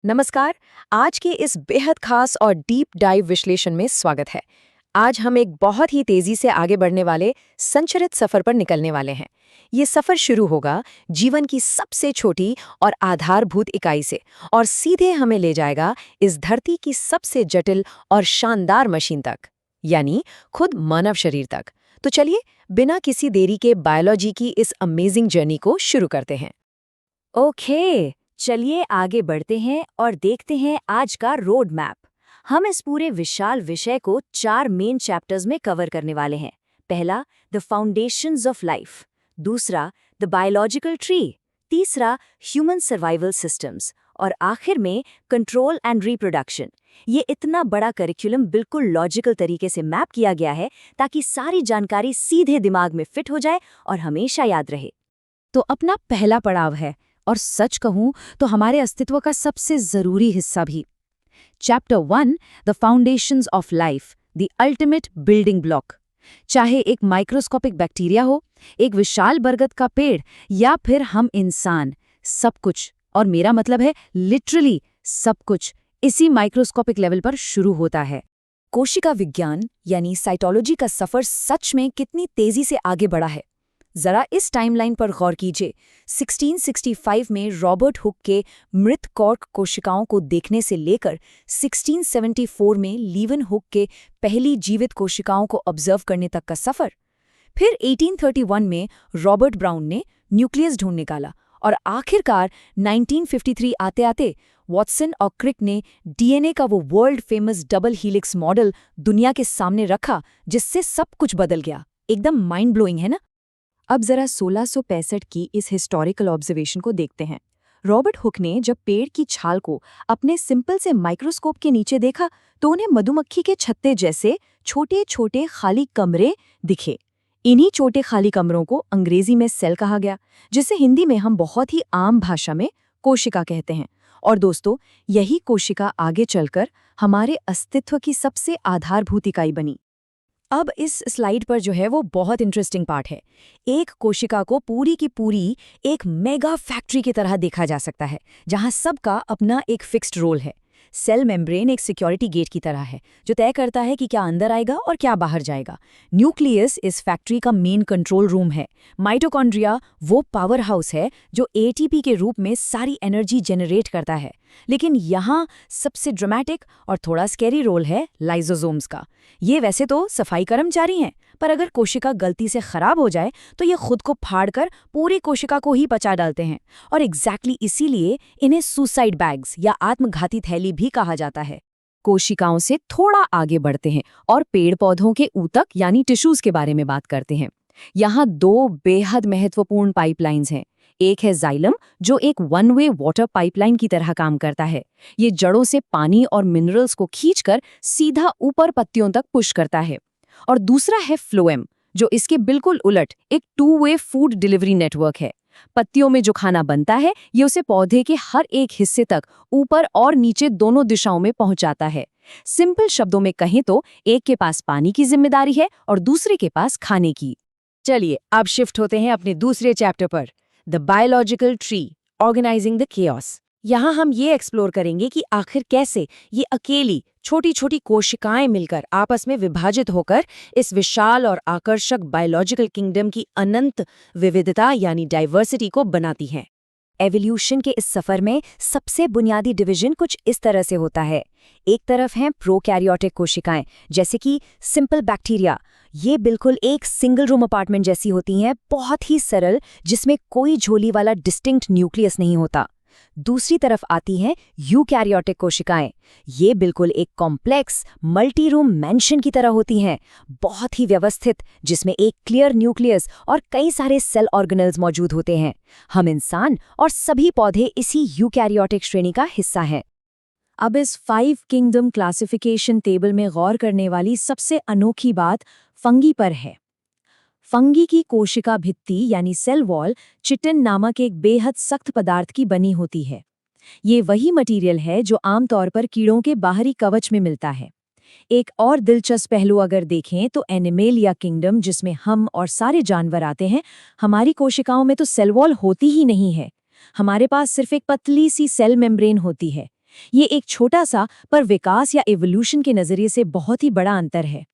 नमस्कार। आज के इस बेहद खास और डीप डाइव विश्लेषण में स्वागत है। आज हम एक बहुत ही तेजी से आगे बढ़ने वाले संचरित सफर पर निकलने वाले हैं। ये सफर शुरू होगा जीवन की सबसे छोटी और आधारभूत इकाई से और सीधे हमें ले जाएगा इस धरती की सबसे जटिल और शानदार मशीन तक, यानी खुद मानव शरीर तक। तो चलिए बिना किसी देरी के बायोलॉजी की इस अमेजिंग जर्नी को शुरू करते हैं। ओके, चलिए आगे बढ़ते हैं और देखते हैं आज का रोड मैप। हम इस पूरे विशाल विषय को 4 मेन चैप्टर्स में कवर करने वाले हैं। पहला, द फाउंडेशंस ऑफ लाइफ। दूसरा, द बायोलॉजिकल ट्री। तीसरा, ह्यूमन सर्वाइवल सिस्टम्स। और आखिर में कंट्रोल एंड रिप्रोडक्शन। ये इतना बड़ा करिकुलम बिल्कुल लॉजिकल तरीके से मैप किया गया है ताकि सारी जानकारी सीधे दिमाग में फिट हो जाए और हमेशा याद रहे। तो अपना पहला पड़ाव है, और सच कहूं तो हमारे अस्तित्व का सबसे जरूरी हिस्सा भी। Chapter 1, the foundations of life, the ultimate building block. चाहे एक माइक्रोस्कोपिक बैक्टीरिया हो, एक विशाल बरगद का पेड़, या फिर हम इंसान, सब कुछ, और मेरा मतलब है लिटरली सब कुछ, इसी माइक्रोस्कोपिक लेवल पर शुरू होता है। कोशिका विज्ञान यानी साइटोलॉजी का सफर सच में कितनी तेजी से आगे बढ़ा है। जरा इस टाइमलाइन पर गौर कीजिए। 1665 में रॉबर्ट हुक के मृत कॉर्क कोशिकाओं को देखने से लेकर 1674 में लीवन हुक के पहली जीवित कोशिकाओं को ऑब्जर्व करने तक का सफर। फिर 1831 में रॉबर्ट ब्राउन ने न्यूक्लियस ढूंढ निकाला और आखिरकार 1953 आते आते वॉटसन और क्रिक ने डीएनए का वो world famous double helix model दुनिया के सामने रखा, जिससे सब कुछ बदल गया। एकदम माइंड ब्लोइंग है ना। अब जरा 1665 की इस हिस्टोरिकल ऑब्जर्वेशन को देखते हैं। रॉबर्ट हुक ने जब पेड़ की छाल को अपने सिंपल से माइक्रोस्कोप के नीचे देखा तो उन्हें मधुमक्खी के छत्ते जैसे छोटे छोटे खाली कमरे दिखे। इन्हीं छोटे खाली कमरों को अंग्रेजी में सेल कहा गया, जिसे हिंदी में हम बहुत ही आम भाषा में कोशिका कहते हैं। और दोस्तों, यही कोशिका आगे चलकर हमारे अस्तित्व की सबसे आधारभूत इकाई बनी। अब इस स्लाइड पर जो है वो बहुत इंटरेस्टिंग पार्ट है। एक कोशिका को पूरी की पूरी एक मेगा फैक्ट्री की तरह देखा जा सकता है, जहां सबका अपना एक फिक्स्ड रोल है। सेल मेम्ब्रेन एक सिक्योरिटी गेट की तरह है, जो तय करता है कि क्या अंदर आएगा और क्या बाहर जाएगा। न्यूक्लियस इस फैक्ट्री का मेन कंट्रोल रूम है। माइटोकॉन्ड्रिया वो पावर हाउस है जो एटीपी के रूप में सारी एनर्जी जनरेट करता है। लेकिन यहाँ सबसे ड्रामेटिक और थोड़ा स्कैरी रोल है लाइसोसोम्स का। ये वैसे तो सफाई कर्मचारी हैं, पर अगर कोशिका गलती से खराब हो जाए तो ये खुद को फाड़कर पूरी कोशिका को ही पचा डालते हैं। और एग्जैक्टली इसीलिए इन्हें सुसाइड बैग्स या आत्मघाती थैली भी कहा जाता है। कोशिकाओं से थोड़ा आगे बढ़ते हैं और पेड़ पौधों के ऊतक यानी टिश्यूज के बारे में बात करते हैं। यहाँ 2 बेहद महत्वपूर्ण पाइपलाइंस हैं। एक है जाइलम, जो एक वन वे वाटर पाइपलाइन की तरह काम करता है। ये जड़ों से पानी और मिनरल्स को खींचकर सीधा ऊपर पत्तियों तक पुश करता है। और दूसरा है फ्लोएम, जो इसके बिल्कुल उलट एक 2 वे फूड डिलीवरी नेटवर्क है। पत्तियों में जो खाना बनता है, ये उसे पौधे के हर एक हिस्से तक ऊपर और नीचे दोनों दिशाओं में पहुंचाता है। सिंपल शब्दों में कहें तो एक के पास पानी की जिम्मेदारी है और दूसरे के पास खाने की। चलिए अब शिफ्ट होते हैं अपने दूसरे चैप्टर पर, the biological tree, organising the chaos. यहाँ हम ये एक्सप्लोर करेंगे कि आखिर कैसे ये अकेली छोटी छोटी कोशिकाएं मिलकर आपस में विभाजित होकर इस विशाल और आकर्षक बायोलॉजिकल किंगडम की अनंत विविधता यानी डाइवर्सिटी को बनाती हैं। एवोल्यूशन के इस सफर में सबसे बुनियादी डिवीजन कुछ इस तरह से होता है। एक तरफ हैं प्रोकैरियोटिक कोशिकाएं, जैसे कि सिंपल बैक्टीरिया। ये बिल्कुल एक सिंगल रूम अपार्टमेंट जैसी होती हैं, बहुत ही सरल, जिसमें कोई झोली वाला डिस्टिंक्ट न्यूक्लियस नहीं होता। दूसरी तरफ आती हैं यूकैरियोटिक कोशिकाएं। ये बिल्कुल एक कॉम्प्लेक्स मल्टी रूम मैंशन की तरह होती हैं, बहुत ही व्यवस्थित, जिसमें एक क्लियर न्यूक्लियस और कई सारे सेल ऑर्गेनल्स मौजूद होते हैं। हम इंसान और सभी पौधे इसी यूकैरियोटिक श्रेणी का हिस्सा हैं। अब इस 5 किंगडम क्लासिफिकेशन टेबल में गौर करने वाली सबसे अनोखी बात फंगी पर है। फंगी की कोशिका भित्ति यानी सेल वॉल चिटिन नामक एक बेहद सख्त पदार्थ की बनी होती है। ये वही मटेरियल है जो आमतौर पर कीड़ों के बाहरी कवच में मिलता है। एक और दिलचस्प पहलू अगर देखें तो एनिमेलिया किंगडम, जिसमें हम और सारे जानवर आते हैं, हमारी कोशिकाओं में तो सेल वॉल होती ही नहीं है। हमारे पास सिर्फ एक पतली सी सेल मेम्ब्रेन होती है। ये एक छोटा सा पर विकास या एवोल्यूशन के नजरिए से बहुत ही बड़ा अंतर है।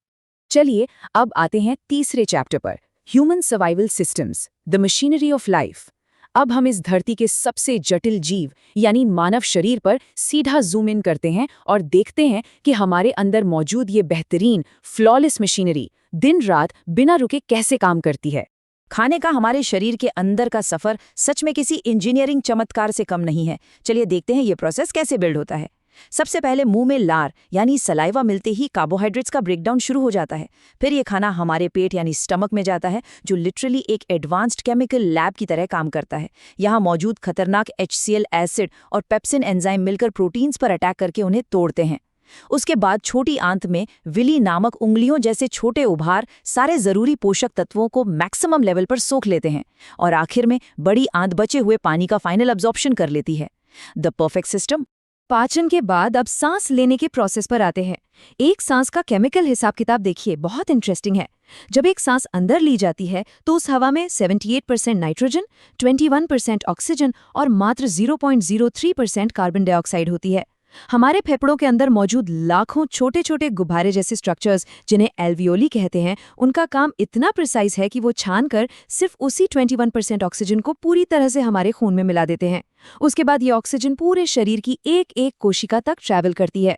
चलिए अब आते हैं तीसरे चैप्टर पर, human survival systems, the machinery of life. अब हम इस धरती के सबसे जटिल जीव यानी मानव शरीर पर सीधा जूम इन करते हैं और देखते हैं कि हमारे अंदर मौजूद ये बेहतरीन फ्लॉलेस मशीनरी दिन रात बिना रुके कैसे काम करती है। खाने का हमारे शरीर के अंदर का सफर सच में किसी इंजीनियरिंग चमत्कार से कम नहीं है। चलिए देखते हैं ये प्रोसेस कैसे बिल्ड होता है। सबसे पहले मुंह में लार यानी सलाइवा मिलते ही कार्बोहाइड्रेट्स का ब्रेकडाउन शुरू हो जाता है। फिर ये खाना हमारे पेट यानी स्टमक में जाता है, जो लिटरली एक एडवांस्ड केमिकल लैब की तरह काम करता है। यहाँ मौजूद खतरनाक HCl एसिड और पेप्सिन एंजाइम मिलकर प्रोटीन्स पर अटैक करके उन्हें तोड़ते हैं। उसके बाद छोटी आंत में विली नामक उंगलियों जैसे छोटे उभार सारे जरूरी पोषक तत्वों को मैक्सिमम लेवल पर सोख लेते हैं और आखिर में बड़ी आंत बचे हुए पानी का फाइनल अब्जॉर्प्शन कर लेती है। The perfect system. पाचन के बाद अब सांस लेने के प्रोसेस पर आते हैं। एक सांस का केमिकल हिसाब किताब देखिए, बहुत इंटरेस्टिंग है। जब एक सांस अंदर ली जाती है तो उस हवा में 78% नाइट्रोजन, 21% ऑक्सीजन और मात्र 0.03% कार्बन डाइऑक्साइड होती है। हमारे फेफड़ों के अंदर मौजूद लाखों छोटे छोटे गुब्बारे जैसे स्ट्रक्चर्स, जिन्हें एल्वियोली कहते हैं, उनका काम इतना प्रिसाइज है कि वो छानकर सिर्फ उसी 21% ऑक्सीजन को पूरी तरह से हमारे खून में मिला देते हैं। उसके बाद ये ऑक्सीजन पूरे शरीर की एक एक कोशिका तक ट्रैवल करती है।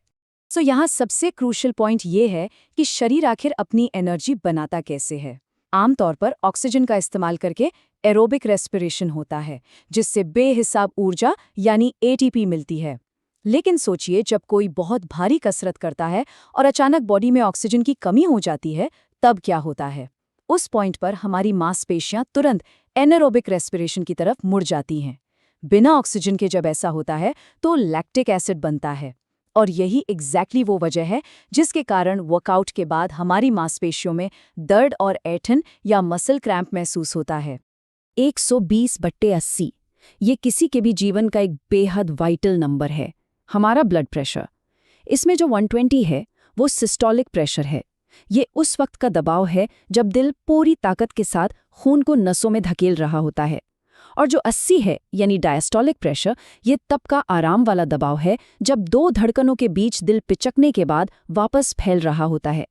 सो यहाँ सबसे क्रूशियल पॉइंट ये है कि शरीर आखिर अपनी एनर्जी बनाता कैसे है। आमतौर पर ऑक्सीजन का इस्तेमाल करके एरोबिक रेस्पिरेशन होता है, जिससे बेहिसाब ऊर्जा यानी ATP मिलती है। लेकिन सोचिए, जब कोई बहुत भारी कसरत करता है और अचानक बॉडी में ऑक्सीजन की कमी हो जाती है, तब क्या होता है? उस पॉइंट पर हमारी मांसपेशियां तुरंत एनारोबिक रेस्पिरेशन की तरफ मुड़ जाती हैं। बिना ऑक्सीजन के जब ऐसा होता है तो लैक्टिक एसिड बनता है, और यही एग्जैक्टली वो वजह है जिसके कारण वर्कआउट के बाद हमारी मांसपेशियों में दर्द और ऐंठन या मसल क्रैम्प महसूस होता है। 120/80 ये किसी के भी जीवन का एक बेहद वाइटल नंबर है। हमारा ब्लड प्रेशर, इसमें जो 120 है वो सिस्टोलिक प्रेशर है। ये उस वक्त का दबाव है जब दिल पूरी ताकत के साथ खून को नसों में धकेल रहा होता है। और जो 80 है यानी डायस्टोलिक प्रेशर, ये तब का आराम वाला दबाव है जब दो धड़कनों के बीच दिल पिचकने के बाद वापस फैल रहा होता है।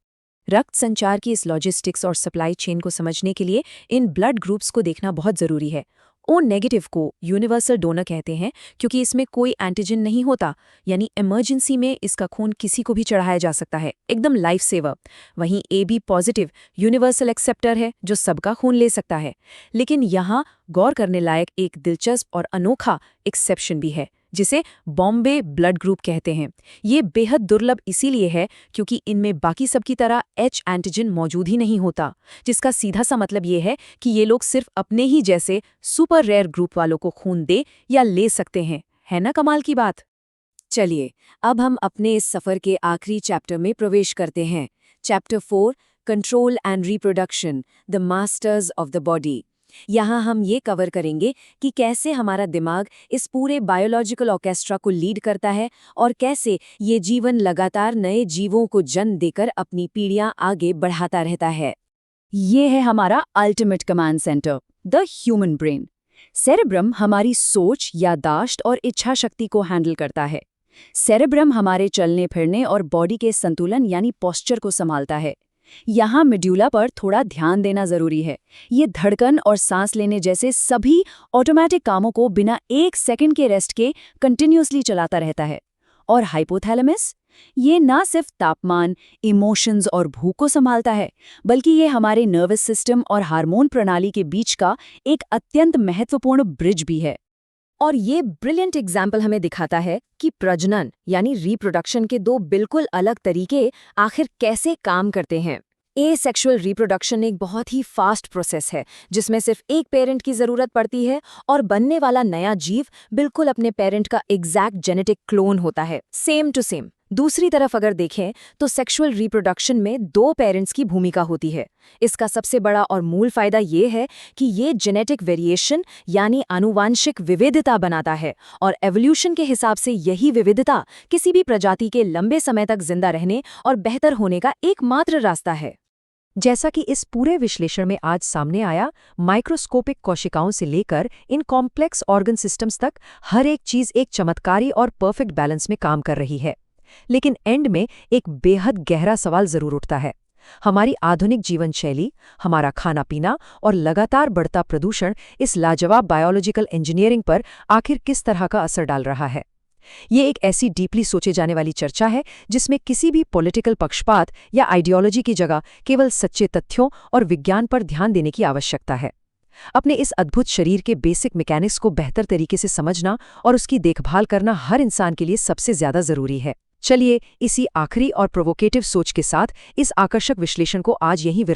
रक्त संचार की इस लॉजिस्टिक्स और सप्लाई चेन को समझने के लिए इन ब्लड ग्रुप्स को देखना बहुत ज़रूरी है। O नेगेटिव को यूनिवर्सल डोनर कहते हैं क्योंकि इसमें कोई एंटीजन नहीं होता, यानी इमरजेंसी में इसका खून किसी को भी चढ़ाया जा सकता है, एकदम लाइफ सेवर। वहीं AB पॉजिटिव यूनिवर्सल एक्सेप्टर है जो सबका खून ले सकता है। लेकिन यहाँ गौर करने लायक एक दिलचस्प और अनोखा एक्सेप्शन भी है, जिसे बॉम्बे ब्लड ग्रुप कहते हैं। ये बेहद दुर्लभ इसीलिए है क्योंकि इनमें बाकी सबकी तरह H एंटीजन मौजूद ही नहीं होता, जिसका सीधा सा मतलब ये है कि ये लोग सिर्फ अपने ही जैसे सुपर रेयर ग्रुप वालों को खून दे या ले सकते हैं। है ना कमाल की बात? चलिए अब हम अपने इस सफ़र के आखिरी चैप्टर में प्रवेश करते हैं। Chapter 4, control and reproduction, the masters of the body. यहाँ हम ये कवर करेंगे कि कैसे हमारा दिमाग इस पूरे बायोलॉजिकल ऑर्केस्ट्रा को लीड करता है और कैसे ये जीवन लगातार नए जीवों को जन्म देकर अपनी पीढ़ियां आगे बढ़ाता रहता है। ये है हमारा ultimate command centre, the human brain. Cerebrum हमारी सोच, याददाश्त और इच्छा शक्ति को हैंडल करता है। सेरेब्रम हमारे चलने फिरने और बॉडी के संतुलन यानी पोस्चर को संभालता है। यहाँ मेडुला पर थोड़ा ध्यान देना जरूरी है। ये धड़कन और सांस लेने जैसे सभी ऑटोमेटिक कामों को बिना 1 सेकंड के रेस्ट के कंटिन्यूअसली चलाता रहता है। और हाइपोथैलेमस, ये ना सिर्फ तापमान, इमोशंस और भूख को संभालता है, बल्कि ये हमारे नर्वस सिस्टम और हार्मोन प्रणाली के बीच का एक अत्यंत महत्वपूर्ण ब्रिज भी है। और ये ब्रिलियंट एग्जाम्पल हमें दिखाता है कि प्रजनन यानी रिप्रोडक्शन के दो बिल्कुल अलग तरीके आखिर कैसे काम करते हैं। एसेक्सुअल रिप्रोडक्शन एक बहुत ही फास्ट प्रोसेस है जिसमें सिर्फ एक पेरेंट की जरूरत पड़ती है और बनने वाला नया जीव बिल्कुल अपने पेरेंट का एग्जैक्ट जेनेटिक क्लोन होता है, सेम टू सेम। दूसरी तरफ अगर देखें तो सेक्सुअल रिप्रोडक्शन में 2 पेरेंट्स की भूमिका होती है। इसका सबसे बड़ा और मूल फायदा ये है कि ये जेनेटिक वेरिएशन यानी आनुवांशिक विविधता बनाता है और एवोल्यूशन के हिसाब से यही विविधता किसी भी प्रजाति के लंबे समय तक जिंदा रहने और बेहतर होने का एकमात्र रास्ता है। जैसा कि इस पूरे विश्लेषण में आज सामने आया, माइक्रोस्कोपिक कोशिकाओं से लेकर इन कॉम्प्लेक्स ऑर्गन सिस्टम्स तक हर एक चीज एक चमत्कारी और परफेक्ट बैलेंस में काम कर रही है। लेकिन एंड में एक बेहद गहरा सवाल जरूर उठता है। हमारी आधुनिक जीवन शैली, हमारा खाना पीना और लगातार बढ़ता प्रदूषण इस लाजवाब बायोलॉजिकल इंजीनियरिंग पर आखिर किस तरह का असर डाल रहा है? ये एक ऐसी डीपली सोचे जाने वाली चर्चा है जिसमें किसी भी पॉलिटिकल पक्षपात या आइडियोलॉजी की जगह केवल सच्चे तथ्यों और विज्ञान पर ध्यान देने की आवश्यकता है। अपने इस अद्भुत शरीर के बेसिक मैकेनिक्स को बेहतर तरीके से समझना और उसकी देखभाल करना हर इंसान के लिए सबसे ज्यादा जरूरी है। चलिए इसी आखिरी और प्रोवोकेटिव सोच के साथ इस आकर्षक विश्लेषण को आज यहीं विराम